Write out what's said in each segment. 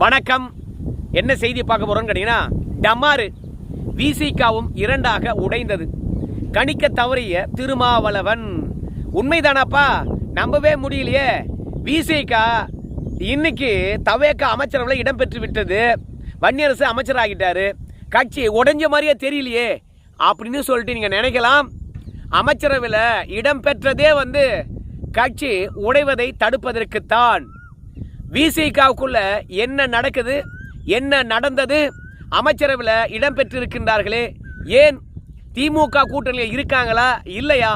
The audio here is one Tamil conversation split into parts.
வணக்கம். என்ன செய்தி பார்க்க போறோம்னு கேட்டீங்கன்னா, டமாரு விசிகாவும் இரண்டாக உடைந்தது. கணிக்க தவறிய திருமாவளவன். உண்மைதானாப்பா? நம்பவே முடியலையே. விசிகா இன்னைக்கு தவேக அமைச்சரவையில் இடம்பெற்று விட்டது. வன்னியரசு அமைச்சராகிட்டாரு. கட்சி உடைஞ்ச மாதிரியே தெரியலையே அப்படின்னு சொல்லிட்டு நீங்க நினைக்கலாம். அமைச்சரவையில் இடம்பெற்றதே கட்சி உடைவதை தடுப்பதற்குத்தான். விசிகாவுக்குள்ள என்ன நடக்குது, என்ன நடந்தது, அமைச்சரவையில் இடம்பெற்றிருக்கின்றார்களே, ஏன் திமுக கூட்டணியில் இருக்காங்களா இல்லையா,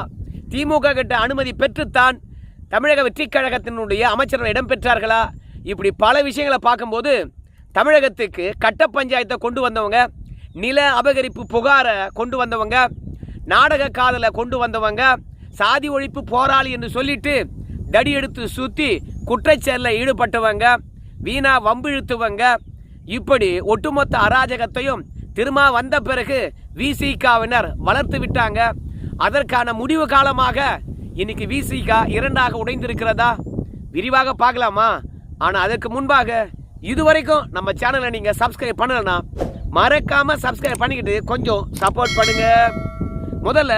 திமுக கிட்ட அனுமதி பெற்றுத்தான் தமிழக வெற்றி கழகத்தினுடைய அமைச்சரவை இடம்பெற்றார்களா, இப்படி பல விஷயங்களை பார்க்கும்போது தமிழகத்துக்கு கட்ட பஞ்சாயத்தை கொண்டு வந்தவங்க, நில அபகரிப்பு புகாரை கொண்டு வந்தவங்க, நாடக காதலை கொண்டு வந்தவங்க, சாதி ஒழிப்பு போராளி என்று சொல்லிட்டு தடி எடுத்து சுற்றி குற்றச்செயலில் ஈடுபட்டவங்க, வீணா வம்பிழுத்துவங்க, இப்படி ஒட்டுமொத்த அராஜகத்தையும் திரும்ப வந்த பிறகு விசிகாவினர் வளர்த்து விட்டாங்க. அதற்கான முடிவு காலமாக இன்னைக்கு விசிகா இரண்டாக உடைந்திருக்கிறதா விரிவாக பார்க்கலாமா? ஆனால் அதற்கு முன்பாக இதுவரைக்கும் நம்ம சேனலை நீங்கள் சப்ஸ்கிரைப் பண்ணலன்னா மறக்காம சப்ஸ்கிரைப் பண்ணிக்கிட்டு கொஞ்சம் சப்போர்ட் பண்ணுங்க. முதல்ல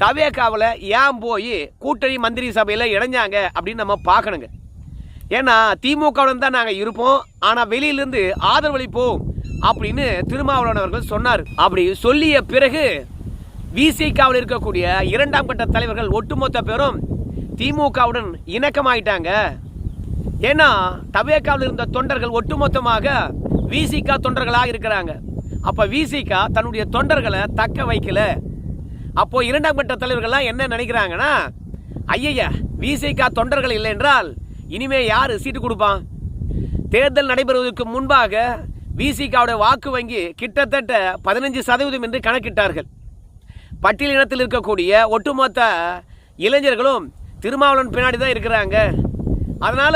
தவேகாவில் ஏன் போய் கூட்டணி மந்திரி சபையில் இணைஞ்சாங்க அப்படின்னு நம்ம பார்க்கணுங்க. ஏன்னா திமுகவுடன் தான் நாங்கள் இருப்போம், ஆனால் வெளியிலிருந்து ஆதரவளிப்போம் அப்படின்னு திருமாவளவன் அவர்கள் சொன்னார். அப்படி சொல்லிய பிறகு விசிகாவில் இருக்கக்கூடிய இரண்டாம் கட்ட தலைவர்கள் ஒட்டுமொத்த பேரும் திமுகவுடன் இணக்கமாயிட்டாங்க. ஏன்னா தவேகாவில் இருந்த தொண்டர்கள் ஒட்டுமொத்தமாக விசிகா தொண்டர்களாக இருக்கிறாங்க. அப்ப விசிகா தன்னுடைய தொண்டர்களை தக்க வைக்கல. அப்போ இரண்டாம் கட்ட தலைவர்கள்லாம் என்ன நினைக்கிறாங்கன்னா, ஐயா விசிகா தொண்டர்கள் இல்லை என்றால் இனிமே யாரு சீட்டு கொடுப்பான்? தேர்தல் நடைபெறுவதற்கு முன்பாக விசிகாவுடைய வாக்கு வங்கி கிட்டத்தட்ட 15% என்று கணக்கிட்டார்கள். பட்டியலினத்தில் இருக்கக்கூடிய ஒட்டுமொத்த இளைஞர்களும் திருமாவளவன் பின்னாடி தான் இருக்கிறாங்க. அதனால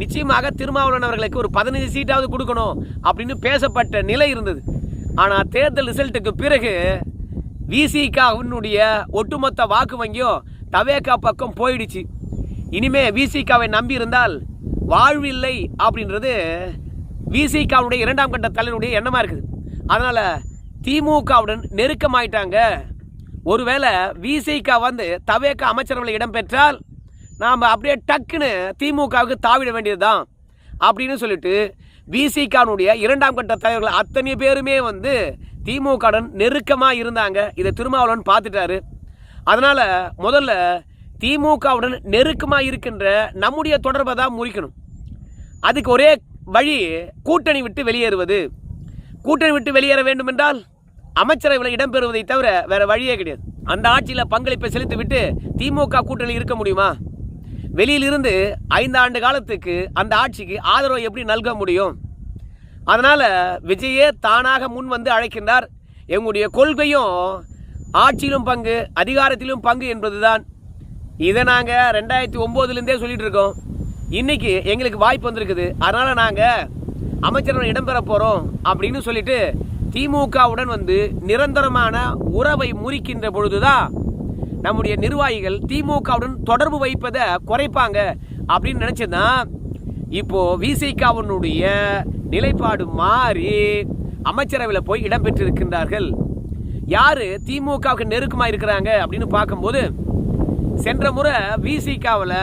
நிச்சயமாக திருமாவளவன் அவர்களுக்கு ஒரு 15 சீட்டாவது கொடுக்கணும் அப்படின்னு பேசப்பட்ட நிலை இருந்தது. ஆனால் தேர்தல் ரிசல்ட்டுக்கு பிறகு விசிகாவினுடைய ஒட்டுமொத்த வாக்கு வங்கியும் தவேகா பக்கம் போயிடுச்சு. இனிமே விசிகாவை நம்பி இருந்தால் வாழ்வில்லை அப்படின்றது விசிகாவுடைய இரண்டாம் கட்ட தலைவருடைய எண்ணமா இருக்குது. அதனால திமுகவுடன் நெருக்கமாயிட்டாங்க. ஒருவேளை விசிகா தவேகா அமைச்சரவையில் இடம்பெற்றால் நாம் அப்படியே டக்குன்னு திமுகவுக்கு தாவிட வேண்டியதுதான் அப்படின்னு சொல்லிட்டு விசிகாவுடைய இரண்டாம் கட்ட தலைவர்கள் அத்தனை பேருமே திமுகவுடன் நெருக்கமாக இருந்தாங்க. இதை திருமாவளவன் பார்த்துட்டாரு. அதனால முதல்ல திமுகவுடன் நெருக்கமாக இருக்கின்ற நம்முடைய தொடர்பை தான் முறிக்கணும். அதுக்கு ஒரே வழி கூட்டணி விட்டு வெளியேறுவது. கூட்டணி விட்டு வெளியேற வேண்டும் என்றால் அமைச்சரவையில் இடம்பெறுவதை தவிர வேற வழியே கிடையாது. அந்த ஆட்சியில் பங்களிப்பை செலுத்தி விட்டு திமுக கூட்டணி இருக்க முடியுமா? வெளியிலிருந்து 5 ஆண்டு காலத்துக்கு அந்த ஆட்சிக்கு ஆதரவு எப்படி நல்க முடியும்? அதனால விஜயே தானாக முன் அழைக்கின்றார். எங்களுடைய கொள்கையும் ஆட்சியிலும் பங்கு, அதிகாரத்திலும் பங்கு என்பதுதான். இதை நாங்கள் 2009 சொல்லிட்டு இருக்கோம். இன்னைக்கு எங்களுக்கு வாய்ப்பு வந்திருக்குது. அதனால நாங்கள் அமைச்சரவை இடம்பெற போறோம் அப்படின்னு சொல்லிட்டு திமுகவுடன் நிரந்தரமான உறவை முறிக்கின்ற பொழுதுதான் நம்முடைய நிர்வாகிகள் திமுகவுடன் தொடர்பு வைப்பதை குறைப்பாங்க அப்படின்னு நினைச்சதுதான் இப்போ விசிகாவுடைய நிலைப்பாடு மாறி அமைச்சரவையில் போய் இடம்பெற்றிருக்கின்றார்கள். யாரு திமுகவுக்கு நெருக்கமாக இருக்கிறாங்க அப்படின்னு பார்க்கும்போது, சென்ற முறை விசிகாவில்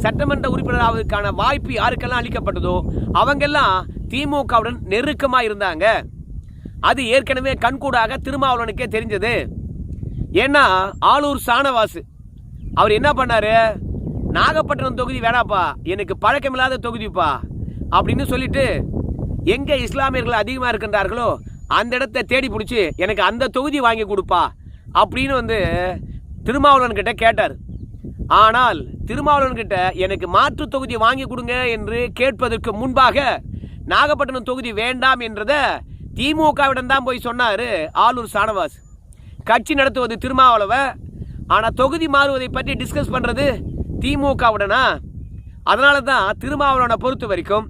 சட்டமன்ற உறுப்பினர் ஆவதற்கான வாய்ப்பு யாருக்கெல்லாம் அளிக்கப்பட்டதோ அவங்கெல்லாம் திமுகவுடன் நெருக்கமாக இருந்தாங்க. அது ஏற்கனவே கண்கூடாக திருமாவளவனுக்கே தெரிஞ்சது. ஏன்னா ஆளூர் சானவாசு அவர் என்ன பண்ணாரு, நாகப்பட்டினம் தொகுதி வேணாப்பா, எனக்கு பழக்கமில்லாத தொகுதிப்பா அப்படின்னு சொல்லிட்டு எங்க இஸ்லாமியர்கள் அதிகமாக இருக்கின்றார்களோ அந்த இடத்தை தேடி பிடிச்சி எனக்கு அந்த தொகுதி வாங்கி கொடுப்பா அப்படின்னு திருமாவளவன் கிட்ட கேட்டார். ஆனால் திருமாவளவன் கிட்ட எனக்கு மாற்று தொகுதி வாங்கி கொடுங்க என்று கேட்பதற்கு முன்பாக நாகப்பட்டினம் தொகுதி வேண்டாம் என்றதை திமுகவிடம் தான் போய் சொன்னார் ஆளூர் சானவாஸ். கட்சி நடத்துவது திருமாவளவன், ஆனால் தொகுதி மாறுவதை பற்றி டிஸ்கஸ் பண்ணுறது திமுகவுடனா? அதனால தான் திருமாவளவனை பொறுத்த வரைக்கும்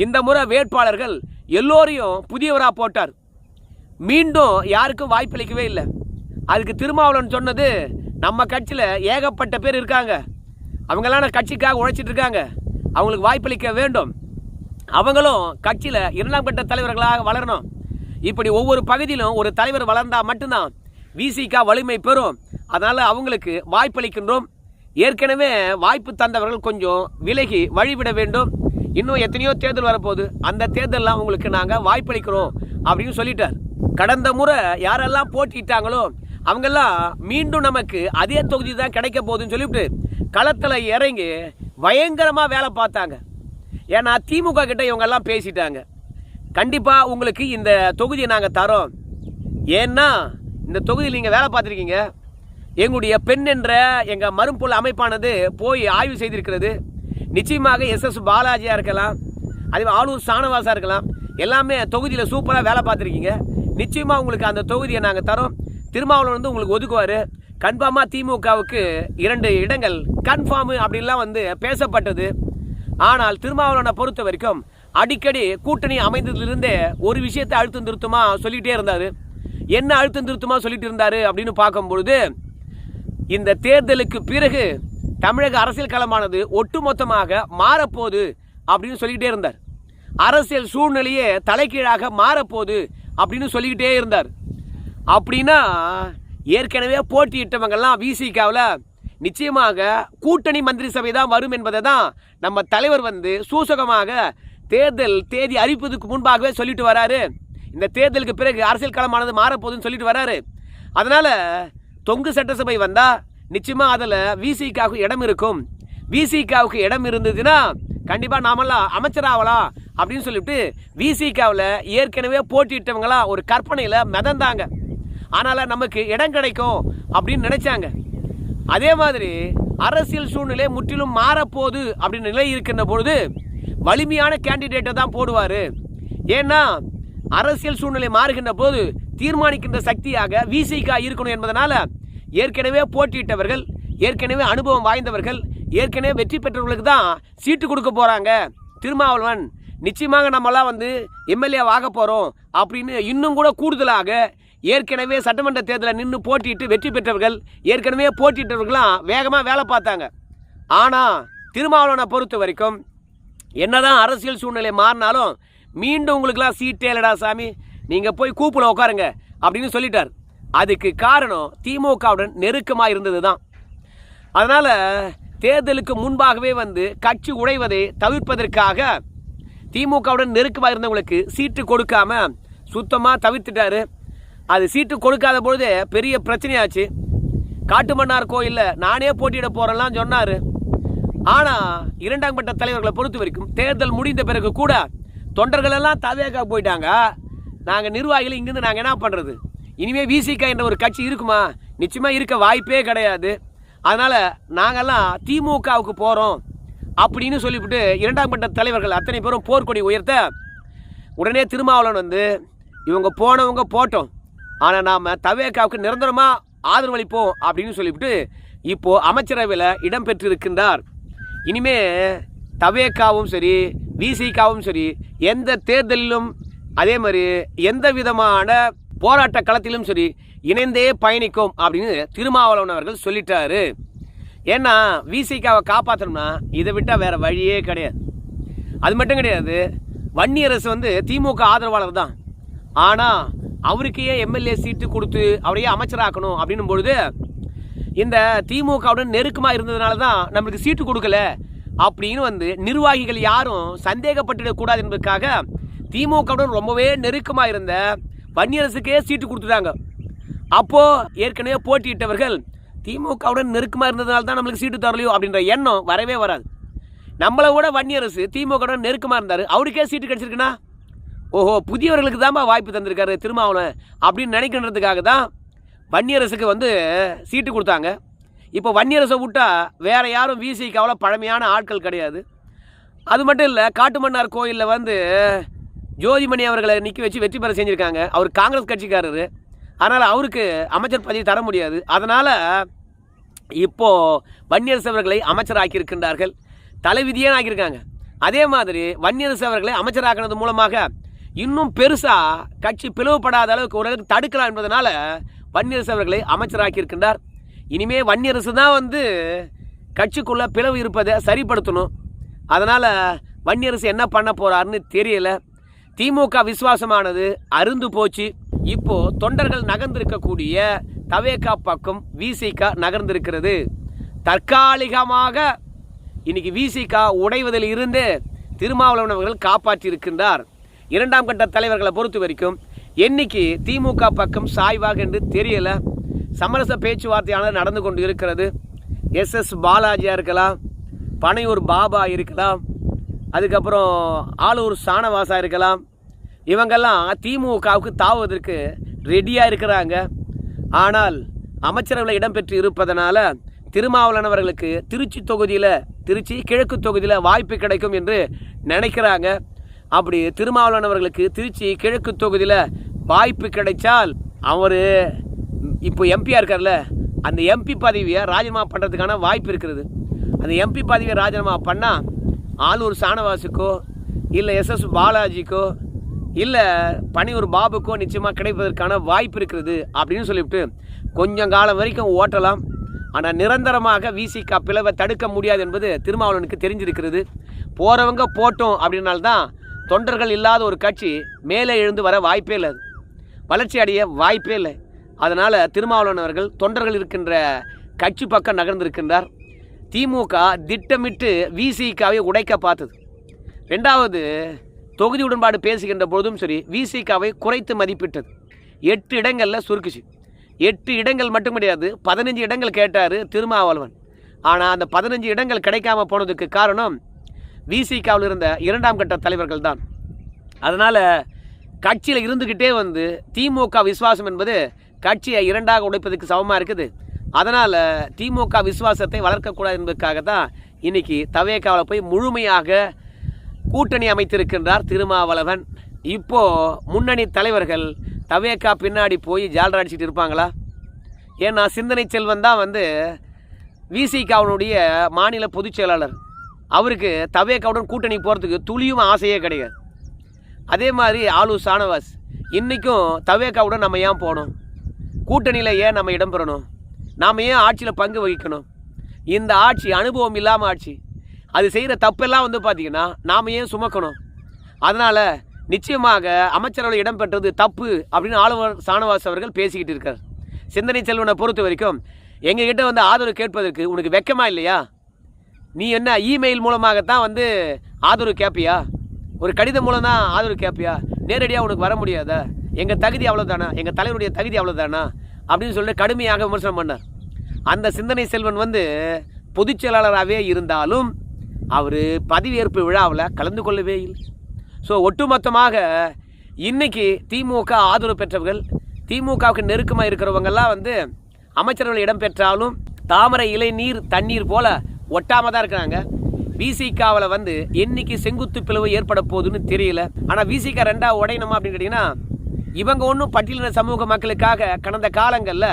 இந்த முறை வேட்பாளர்கள் எல்லோரையும் புதியவராக போட்டார். மீண்டும் யாருக்கும் வாய்ப்பளிக்கவே இல்லை. அதுக்கு திருமாவளவன் சொன்னது, நம்ம கட்சியில் ஏகப்பட்ட பேர் இருக்காங்க, அவங்கெல்லாம் கட்சிக்காக உழைச்சிட்டு இருக்காங்க, அவங்களுக்கு வாய்ப்பளிக்க வேண்டும் அவங்களும் கட்சியில் 2ஆம் கட்ட தலைவர்களாக வளரணும். இப்படி ஒவ்வொரு பகுதியிலும் ஒரு தலைவர் வளர்ந்தால் மட்டும்தான் விசிக வலிமை பெறும். அதனால் அவங்களுக்கு வாய்ப்பளிக்கின்றோம். ஏற்கனவே வாய்ப்பு தந்தவர்கள் கொஞ்சம் விலகி வழிவிட வேண்டும். இன்னும் எத்தனையோ தேர்தல் வரப்போகுது, அந்த தேர்தலெலாம் உங்களுக்கு நாங்கள் வாய்ப்பளிக்கிறோம் அப்படின்னு சொல்லிட்டார். கடந்த முறை யாரெல்லாம் போட்டிட்டாங்களோ அவங்கெல்லாம் மீண்டும் நமக்கு அதே தொகுதி தான் கிடைக்க போகுதுன்னு சொல்லிவிட்டு களத்தில் இறங்கி பயங்கரமாக வேலை பார்த்தாங்க. ஏன்னா திமுக கிட்ட இவங்கெல்லாம் பேசிட்டாங்க, கண்டிப்பாக உங்களுக்கு இந்த தொகுதியை நாங்கள் தரோம். ஏன்னா இந்த தொகுதியில் நீங்கள் வேலை பார்த்துருக்கீங்க. எங்களுடைய பெண் என்ற எங்கள் மறும்பொருள் அமைப்பானது போய் ஆய்வு செய்திருக்கிறது. நிச்சயமாக SS பாலாஜியாக இருக்கலாம், அதே ஆளூர் சாணவாசா இருக்கலாம், எல்லாமே தொகுதியில் சூப்பராக வேலை பார்த்துருக்கீங்க. நிச்சயமாக உங்களுக்கு அந்த தொகுதியை நாங்கள் தரோம். திருமாவளவன் வந்து உங்களுக்கு ஒதுக்குவார். கன்ஃபார்மாக திமுகவுக்கு 2 இடங்கள் கன்ஃபார்மு அப்படின்லாம் வந்து பேசப்பட்டது. ஆனால் திருமாவளவனை பொறுத்த வரைக்கும் அடிக்கடி கூட்டணி அமைந்ததிலிருந்தே ஒரு விஷயத்தை அழுத்தம் திருத்தமாக சொல்லிகிட்டே இருந்தார். என்ன அழுத்தம் திருத்தமாக சொல்லிட்டு இருந்தார் அப்படின்னு பார்க்கும்பொழுது, இந்த தேர்தலுக்கு பிறகு தமிழக அரசியல் களமானது ஒட்டுமொத்தமாக மாறப்போகுது அப்படின்னு சொல்லிக்கிட்டே இருந்தார். அரசியல் சூழ்நிலையே தலைகீழாக மாறப்போகுது அப்படின்னு சொல்லிக்கிட்டே இருந்தார். அப்படின்னா ஏற்கனவே போட்டியிட்டவங்கெல்லாம் விசிகாவில் நிச்சயமாக கூட்டணி மந்திரி சபை தான் வரும் என்பதை தான் நம்ம தலைவர் வந்து சூசகமாக தேர்தல் தேதி அறிவிப்பதற்கு முன்பாகவே சொல்லிட்டு வராரு. இந்த தேர்தலுக்கு பிறகு அரசியல் களமானது மாறப்போகுதுன்னு சொல்லிட்டு வராரு. அதனால் தொங்கு சட்டசபை வந்தால் நிச்சயமாக அதில் விசிகாவுக்கு இடம் இருக்கும். விசிகாவுக்கு இடம் இருந்ததுன்னா கண்டிப்பாக நாமெல்லாம் அமைச்சராகலாம் அப்படின்னு சொல்லிவிட்டு விசிகாவில் ஏற்கனவே போட்டியிட்டவங்களாம் ஒரு கற்பனையில் மிதந்தாங்க. ஆனால் நமக்கு இடம் கிடைக்கும் அப்படின்னு நினைச்சாங்க. அதே மாதிரி அரசியல் சூழ்நிலை முற்றிலும் மாறப்போகுது அப்படின்னு நிலை இருக்கின்ற பொழுது வலிமையான கேண்டிடேட்டை தான் போடுவார். ஏன்னா அரசியல் சூழ்நிலை மாறுகின்ற போது தீர்மானிக்கின்ற சக்தியாக விசிக இருக்கணும் என்பதனால ஏற்கனவே போட்டியிட்டவர்கள், ஏற்கனவே அனுபவம் வாய்ந்தவர்கள், ஏற்கனவே வெற்றி பெற்றவர்களுக்கு தான் சீட்டு கொடுக்க போகிறாங்க. திருமாவளவன் நிச்சயமாக நம்மளாம் வந்து எம்எல்ஏ ஆக போகிறோம் அப்படின்னு இன்னும் கூட கூடுதலாக ஏற்கனவே சட்டமன்ற தேர்தலில் நின்று போட்டிட்டு வெற்றி பெற்றவர்கள், ஏற்கனவே போட்டிட்டவர்களாம் வேகமாக வேலை பார்த்தாங்க. ஆனால் திருமாவளவனை பொறுத்த வரைக்கும் என்னதான் அரசியல் சூழ்நிலை மாறினாலும் மீண்டும் உங்களுக்கெல்லாம் சீட்டே இல்லடா சாமி, நீங்கள் போய் கூப்பில் உட்காருங்க அப்படின்னு சொல்லிட்டார். அதுக்கு காரணம் திமுகவுடன் நெருக்கமாக இருந்தது தான். அதனால் தேர்தலுக்கு முன்பாகவே வந்து கட்சி உடைவதை தவிர்ப்பதற்காக திமுகவுடன் நெருக்கமாக இருந்தவங்களுக்கு சீட்டு கொடுக்காம சுத்தமாக தவிர்த்துட்டாரு. அது சீட்டு கொடுக்காத பொழுது பெரிய பிரச்சனையாச்சு. காட்டுமன்னார் கோயிலில் நானே போட்டியிட போகிறேன்லாம் சொன்னார். ஆனால் 2ஆம் கட்ட தலைவர்களை பொறுத்த வரைக்கும் தேர்தல் முடிந்த பிறகு கூட தொண்டர்களெல்லாம் தவேகா போயிட்டாங்க. நாங்கள் நிர்வாகிகள் இங்கேருந்து நாங்கள் என்ன பண்ணுறது? இனிமேல் விசிக என்ற ஒரு கட்சி இருக்குமா? நிச்சயமாக இருக்க வாய்ப்பே கிடையாது. அதனால் நாங்கள்லாம் திமுகவுக்கு போகிறோம் அப்படின்னு சொல்லிவிட்டு 2ஆம் கட்ட தலைவர்கள் அத்தனை பேரும் போர்க்கொடி உயர்த்த உடனே திருமாவளவன் வந்து இவங்க போனவங்க போட்டோம், ஆனால் நாம் தவேகாவுக்கு நிரந்தரமாக ஆதரவளிப்போம் அப்படின்னு சொல்லிவிட்டு இப்போது அமைச்சரவையில் இடம் பெற்றிருக்கின்றார். இனிமே தவேகாவும் சரி விசிகாவும் சரி எந்த தேர்தலிலும் அதே மாதிரி எந்த விதமான போராட்ட களத்திலும் சரி இணைந்தே பயணிக்கும் அப்படின்னு திருமாவளவன் அவர்கள் சொல்லிட்டாரு. ஏன்னா விசிகாவை காப்பாற்றணும்னா இதை விட்டால் வேறு வழியே கிடையாது. அது மட்டும் கிடையாது, வன்னியரசு வந்து திமுக ஆதரவாளர் தான். ஆனால் அவருக்கே எம்எல்ஏ சீட்டு கொடுத்து அவரையே அமைச்சராக்கணும் அப்படின்னும் பொழுது இந்த திமுகவுடன் நெருக்கமாக இருந்ததுனால தான் நம்மளுக்கு சீட்டு கொடுக்கல அப்படின்னு வந்து நிர்வாகிகள் யாரும் சந்தேகப்பட்டுடக்கூடாது என்பதற்காக திமுகவுடன் ரொம்பவே நெருக்கமாக இருந்த வன்னியரசுக்கே சீட்டு கொடுத்துட்டாங்க. அப்போது ஏற்கனவே போட்டியிட்டவர்கள் திமுகவுடன் நெருக்கமாக இருந்ததுனால தான் நம்மளுக்கு சீட்டு தரலையோ அப்படின்ற எண்ணம் வரவே வராது. நம்மளை விட வன்னியரசு திமுகவுடன் நெருக்கமாக இருந்தார், அவருக்கே சீட்டு கிடச்சிருக்குன்னா ஓஹோ புதியவர்களுக்கு தான்ப்பா வாய்ப்பு தந்திருக்காரு திருமாவளவன் அப்படின்னு நினைக்கின்றதுக்காக தான் வன்னியரசுக்கு வந்து சீட்டு கொடுத்தாங்க. இப்போ வன்னியரசை விட்டால் வேறு யாரும் விசிகாவில் பழமையான ஆட்கள் கிடையாது. அது மட்டும் இல்லை, காட்டுமன்னார் கோயிலில் வந்து ஜோதிமணி அவர்களை நிற்க வச்சு வெற்றி பெற செஞ்சுருக்காங்க. அவர் காங்கிரஸ் கட்சிக்காரர், அதனால் அவருக்கு அமைச்சர் பதவி தர முடியாது. அதனால் இப்போது வன்னியரசு அவர்களை அமைச்சராக்கியிருக்கின்றார்கள், தலைவிதியே ஆக்கியிருக்காங்க. அதே மாதிரி வன்னியரசு அவர்களை அமைச்சராக்கினது மூலமாக இன்னும் பெருசாக கட்சி பிளவுபடாத அளவுக்கு ஒரு தடுக்கலாம் என்பதனால வன்னியரசு அவர்களை அமைச்சராக்கியிருக்கின்றார். இனிமே வன்னியரசு தான் வந்து கட்சிக்குள்ளே பிளவு இருப்பதை சரிப்படுத்தணும். அதனால் வன்னியரசு என்ன பண்ண போறாருன்னு தெரியல. திமுக விசுவாசமானது அருந்து போச்சு. இப்போ தொண்டர்கள் நகர்ந்திருக்கக்கூடிய தவேகா பக்கம் விசிக நகர்ந்திருக்கிறது. தற்காலிகமாக இன்னைக்கு விசிக உடைவதில் இருந்து திருமாவளவன் அவர்கள் காப்பாற்றி இருக்கின்றார். இரண்டாம் கட்ட தலைவர்களை பொறுத்த வரைக்கும் என்னைக்கு திமுக பக்கம் சாய்வாக என்று தெரியல. சமரச பேச்சுவார்த்தையானது நடந்து கொண்டு இருக்கிறது. SS பாலாஜியா இருக்கலாம், பனையூர் பாபா இருக்கலாம், அதுக்கப்புறம் ஆளூர் சாணவாசா இருக்கலாம். இவங்கெல்லாம் திமுகவுக்கு தாவுவதற்கு ரெடியாக இருக்கிறாங்க. ஆனால் அமைச்சரவையில் இடம்பெற்று இருப்பதனால திருமாவளவன் அவர்களுக்கு திருச்சி கிழக்கு தொகுதியில் வாய்ப்பு கிடைக்கும் என்று நினைக்கிறாங்க. அப்படி திருமாவளவன் அவர்களுக்கு திருச்சி கிழக்கு தொகுதியில் வாய்ப்பு கிடைச்சால் அவர் இப்போ எம்பியாக இருக்கார்ல, அந்த எம்பி பதவியை ராஜினாமா பண்ணுறதுக்கான வாய்ப்பு இருக்கிறது. அந்த எம்பி பதவியை ராஜினாமா பண்ணால் ஆளூர் சாணவாசுக்கோ இல்லை SS பாலாஜிக்கோ இல்லை பனையூர் பாபுக்கோ நிச்சயமாக கிடைப்பதற்கான வாய்ப்பு இருக்கிறது அப்படின்னு சொல்லிவிட்டு கொஞ்சம் காலம் வரைக்கும் ஓட்டலாம். ஆனால் நிரந்தரமாக விசிக பிளவை தடுக்க முடியாது என்பது திருமாவளவனுக்கு தெரிஞ்சிருக்கிறது. போகிறவங்க போட்டோம் அப்படின்னால்தான் தொண்டர்கள் இல்லாத ஒரு கட்சி மேலே எழுந்து வர வாய்ப்பே இல்லை, வளர்ச்சி அடைய வாய்ப்பே இல்லை. அதனால் திருமாவளவன் அவர்கள் தொண்டர்கள் இருக்கின்ற கட்சி பக்கம் நகர்ந்திருக்கின்றார். திமுக திட்டமிட்டு விசிகாவை உடைக்க பார்த்தது. ரெண்டாவது, தொகுதி உடன்பாடு பேசுகின்ற பொழுதும் சரி விசிகாவை குறைத்து மதிப்பிட்டது. 8 இடங்களில் சுருக்குச்சு. 8 இடங்கள் மட்டும் கிடையாது, 15 இடங்கள் கேட்டார் திருமாவளவன். ஆனால் அந்த 15 இடங்கள் கிடைக்காம போனதுக்கு காரணம் விசிகாவில் இருந்த இரண்டாம் கட்ட தலைவர்கள் தான். அதனால் கட்சியில் இருந்துக்கிட்டே திமுக விசுவாசம் என்பது கட்சியை இரண்டாக உடைப்பதற்கு சமமாக இருக்குது. அதனால் திமுக விசுவாசத்தை வளர்க்கக்கூடாது என்பதற்காக தான் இன்றைக்கி தவேகாவில் போய் முழுமையாக கூட்டணி அமைத்திருக்கின்றார் திருமாவளவன். இப்போது முன்னணி தலைவர்கள் தவேகா பின்னாடி போய் ஜால்ரா அடிச்சுட்டு இருப்பாங்களா? ஏன்னா சிந்தனை செல்வன் தான் விசிகாவுடைய மாநில பொதுச் செயலாளர். அவருக்கு தவேகாவுடன் கூட்டணி போகிறதுக்கு துளியும் ஆசையே கிடையாது. அதே மாதிரி ஆளூர் சாணவாஸ் இன்றைக்கும் தவேகாவுடன் நம்ம ஏன் போகணும், கூட்டணியில் ஏன் நம்ம இடம்பெறணும், நாம் ஏன் ஆட்சியில் பங்கு வகிக்கணும்? இந்த ஆட்சி அனுபவம் இல்லாமல் ஆட்சி, அது செய்கிற தப்பெல்லாம் பார்த்திங்கன்னா நாம் ஏன் சுமக்கணும்? அதனால் நிச்சயமாக அமைச்சரவையில் இடம்பெற்றது தப்பு அப்படின்னு ஆளுநர் சாணவாஸ் அவர்கள் பேசிக்கிட்டு இருக்கார். சிந்தனை செல்வனை பொறுத்த வரைக்கும் எங்ககிட்ட ஆதரவு கேட்பதற்கு உனக்கு வெக்கமா இல்லையா? நீ என்ன இமெயில் மூலமாகத்தான் ஆதரவு கேட்பியா? ஒரு கடிதம் மூலம் தான் ஆதரவு கேட்பியா? நேரடியாக உனக்கு வர முடியாதா? எங்கள் தகுதி அவ்வளோதானா, எங்கள் தலைவருடைய தகுதி அவ்வளோதானா அப்படின்னு சொல்லிட்டு கடுமையாக விமர்சனம் பண்ணார். அந்த சிந்தனை செல்வன் பொதுச் செயலாளராகவே இருந்தாலும் அவர் பதவியேற்பு விழாவில் கலந்து கொள்ளவே இல்லை. ஸோ ஒட்டுமொத்தமாக இன்றைக்கி திமுக ஆதரவு பெற்றவர்கள், திமுகவுக்கு நெருக்கமாக இருக்கிறவங்கெல்லாம் அமைச்சர்கள் இடம் பெற்றாலும் தாமரை இலை நீர் தண்ணீர் போல் ஒட்டாமல் தான் இருக்கிறாங்க. விசிகாவில் என்னைக்கு செங்குத்து பிளவு ஏற்பட போகுதுன்னு தெரியல. ஆனால் விசிக ரெண்டாக உடையணுமா அப்படின்னு கேட்டிங்கன்னா இவங்க ஒன்றும் பட்டியலின சமூக மக்களுக்காக கடந்த காலங்களில்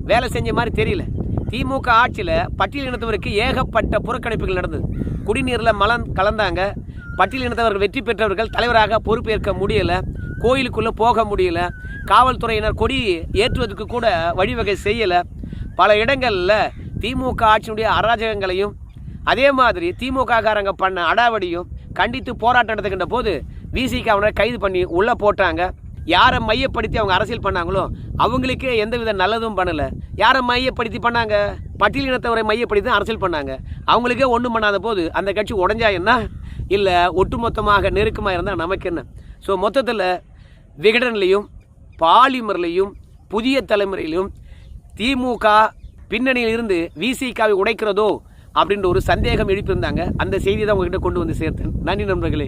வேலை செஞ்ச மாதிரி தெரியல. திமுக ஆட்சியில் பட்டியலினத்தவருக்கு ஏகப்பட்ட புறக்கணிப்புகள் நடந்தது. குடிநீரில் மலம் கலந்தாங்க. பட்டியலினத்தவர்கள் வெற்றி பெற்றவர்கள் தலைவராக பொறுப்பேற்க முடியலை, கோயிலுக்குள்ளே போக முடியலை, காவல்துறையினர் கொடி ஏற்றுவதற்கு கூட வழிவகை செய்யலை. பல இடங்களில் திமுக ஆட்சியினுடைய அராஜகங்களையும் அதே மாதிரி திமுககாரங்க பண்ண அடாவடியும் கண்டித்து போராட்டம் நடத்துகின்ற போது விசிகாவினரை கைது பண்ணி உள்ளே போட்டாங்க. யாரை மையப்படுத்தி அவங்க அரசியல் பண்ணாங்களோ அவங்களுக்கே எந்தவித நல்லதும் பண்ணலை. யாரை மையப்படுத்தி பண்ணாங்க? பட்டியலினத்தவரை மையப்படுத்தி தான் அரசியல் பண்ணாங்க. அவங்களுக்கே ஒன்றும் பண்ணாத போது அந்த கட்சி உடஞ்சா என்ன, இல்லை ஒட்டுமொத்தமாக நெருக்கமாக இருந்தால் நமக்கு என்ன? ஸோ மொத்தத்தில் விகடன்லையும் பாலிமர்லையும் புதிய தலைமுறையிலும் திமுக பின்னணியில் இருந்து விசிகாவை உடைக்கிறதோ அப்படின்ற ஒரு சந்தேகம் எழுப்பியிருந்தாங்க. அந்த செய்தி தான் உங்ககிட்ட கொண்டு சேர்த்தேன். நன்றி நண்பர்களே.